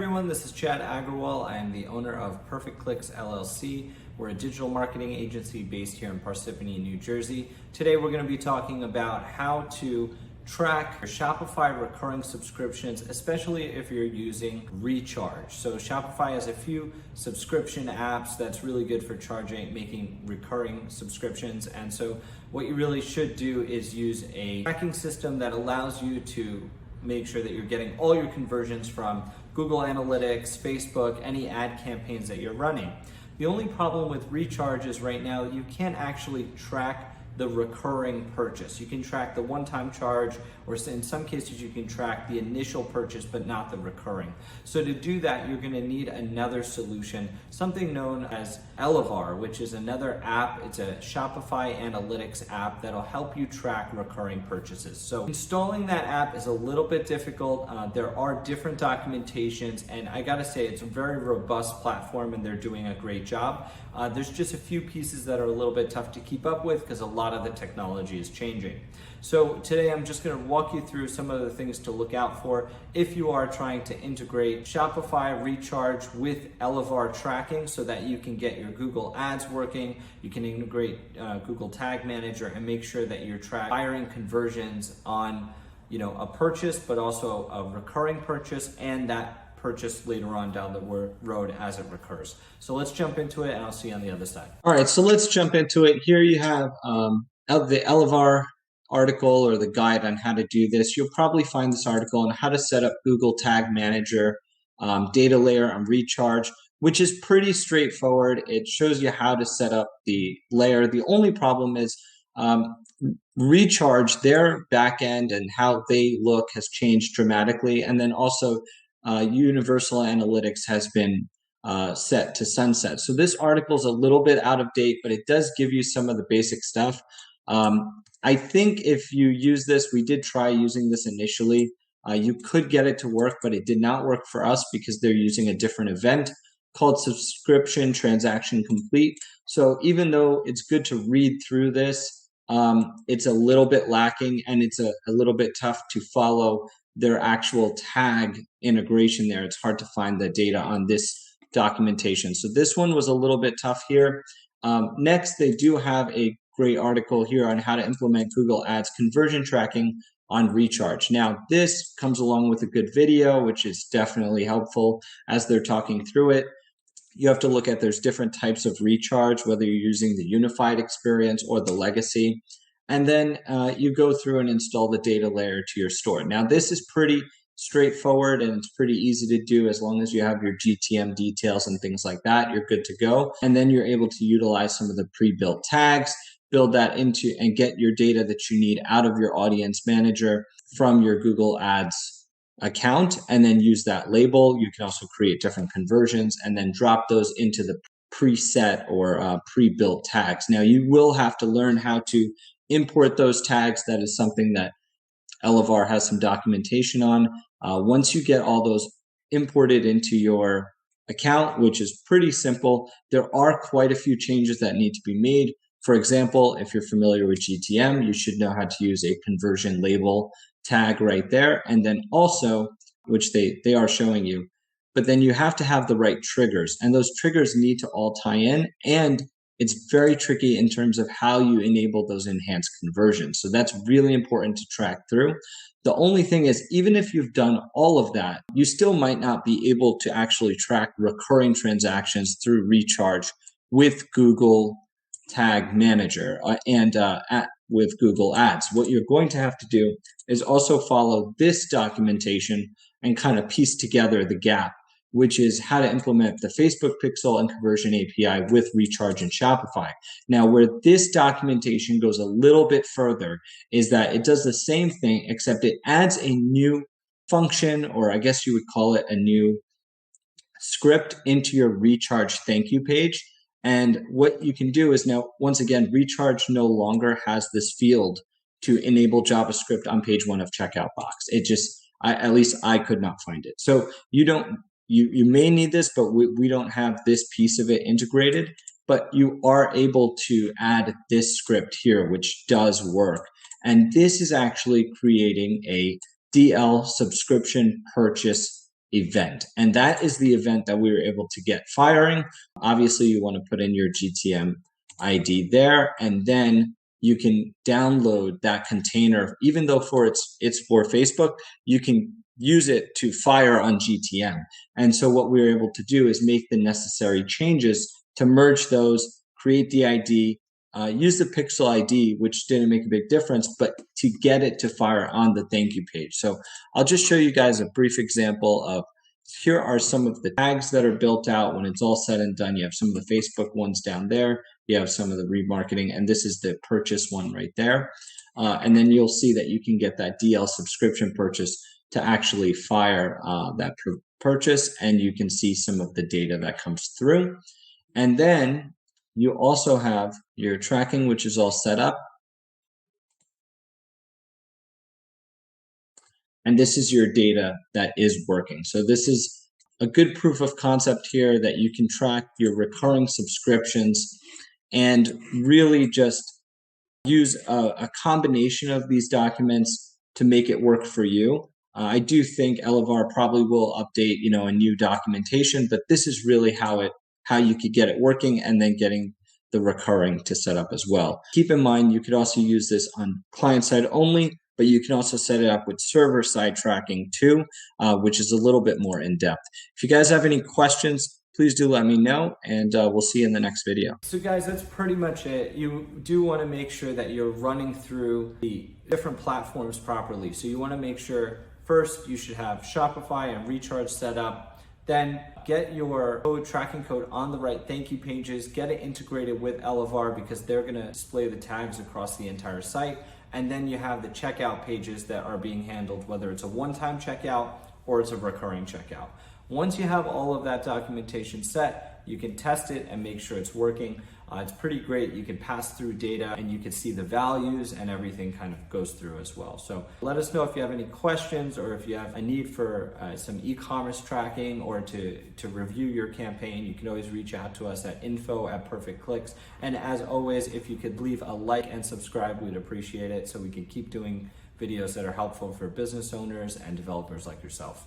everyone, this is Chad Agrawal. I am the owner of Perfect Clicks LLC. We're a digital marketing agency based here in Parsippany, New Jersey. Today we're going to be talking about how to track your Shopify recurring subscriptions, especially if you're using Recharge. So Shopify has a few subscription apps that's really good for making recurring subscriptions. And so what you really should do is use a tracking system that allows you to make sure that you're getting all your conversions from Google Analytics, Facebook, any ad campaigns that you're running. The only problem with Recharge is right now you can't actually track the recurring purchase. You can track the one-time charge, or in some cases you can track the initial purchase but not the recurring. So to do that, you're going to need another solution, something known as Elevar, which is another app. It's a Shopify analytics app that'll help you track recurring purchases. So installing that app is a little bit difficult. There are different documentations, and I gotta say it's a very robust platform and they're doing a great job. There's just a few pieces that are a little bit tough to keep up with because a lot of the technology is changing. So today I'm just going to walk you through some of the things to look out for if you are trying to integrate Shopify Recharge with Elevar tracking so that you can get your Google Ads working. You can integrate Google Tag Manager and make sure that you're firing conversions on a purchase, but also a recurring purchase and that purchase later on down the road as it recurs. So let's jump into it and I'll see you on the other side. All right, so let's jump into it. Here you have the Elevar article or the guide on how to do this. You'll probably find this article on how to set up Google Tag Manager, DataLayer on Recharge, which is pretty straightforward. It shows you how to set up the layer. The only problem is Recharge, their backend and how they look has changed dramatically. And then also Universal Analytics has been set to sunset. So this article is a little bit out of date, but it does give you some of the basic stuff. I think if you use this, we did try using this initially. You could get it to work, but it did not work for us because they're using a different event called Subscription Transaction Complete. So even though it's good to read through this, it's a little bit lacking and it's a little bit tough to follow their actual tag integration there. It's hard to find the data on this documentation. So this one was a little bit tough here. Next, they do have a great article here on how to implement Google Ads conversion tracking on Recharge. Now, this comes along with a good video, which is definitely helpful as they're talking through it. You have to look at there's different types of Recharge, whether you're using the unified experience or the legacy. And then you go through and install the data layer to your store. Now, this is pretty straightforward and it's pretty easy to do as long as you have your GTM details and things like that. You're good to go. And then you're able to utilize some of the pre-built tags, build that into and get your data that you need out of your audience manager from your Google Ads account and then use that label. You can also create different conversions and then drop those into the preset or pre-built tags. Now, you will have to learn how to import those tags. That is something that Elevar has some documentation on. Once you get all those imported into your account, which is pretty simple, there are quite a few changes that need to be made. For example, if you're familiar with GTM, you should know how to use a conversion label tag right there. And then also, which they are showing you, but then you have to have the right triggers and those triggers need to all tie in. And it's very tricky in terms of how you enable those enhanced conversions. So that's really important to track through. The only thing is, even if you've done all of that, you still might not be able to actually track recurring transactions through Recharge with Google Tag Manager with Google Ads. What you're going to have to do is also follow this documentation and kind of piece together the gap, which is how to implement the Facebook Pixel and Conversion API with Recharge and Shopify. Now, where this documentation goes a little bit further is that it does the same thing, except it adds a new function, or I guess you would call it a new script into your Recharge thank you page. And what you can do is now, once again, Recharge no longer has this field to enable JavaScript on page 1 of checkout box. It just, at least I could not find it. So you may need this, but we don't have this piece of it integrated, but you are able to add this script here, which does work. And this is actually creating a DL subscription purchase event. And that is the event that we were able to get firing. Obviously, you want to put in your GTM ID there, and then you can download that container. Even though it's for Facebook, you can use it to fire on GTM. And so what we were able to do is make the necessary changes to merge those, create the ID, use the pixel ID, which didn't make a big difference, but to get it to fire on the thank you page. So I'll just show you guys a brief example of, here are some of the tags that are built out when it's all said and done. You have some of the Facebook ones down there. You have some of the remarketing, and this is the purchase one right there. And then you'll see that you can get that DL subscription purchase to actually fire that purchase, and you can see some of the data that comes through. And then you also have your tracking, which is all set up. And this is your data that is working. So this is a good proof of concept here that you can track your recurring subscriptions and really just use a combination of these documents to make it work for you. I do think Elevar probably will update, a new documentation, but this is really how you could get it working, and then getting the recurring to set up as well. Keep in mind, you could also use this on client side only, but you can also set it up with server side tracking too, which is a little bit more in depth. If you guys have any questions, please do let me know, and we'll see you in the next video. So guys, that's pretty much it. You do want to make sure that you're running through the different platforms properly. So you want to make sure first you should have Shopify and Recharge set up. Then get your tracking code on the right thank you pages, get it integrated with Elevar because they're going to display the tags across the entire site. And then you have the checkout pages that are being handled, whether it's a one-time checkout or it's a recurring checkout. Once you have all of that documentation set, you can test it and make sure it's working. It's pretty great. You can pass through data and you can see the values, and everything kind of goes through as well. So let us know if you have any questions, or if you have a need for some e-commerce tracking, or to review your campaign. You can always reach out to us at info@perfectclicks. And as always, if you could leave a like and subscribe, we'd appreciate it, so we can keep doing videos that are helpful for business owners and developers like yourself.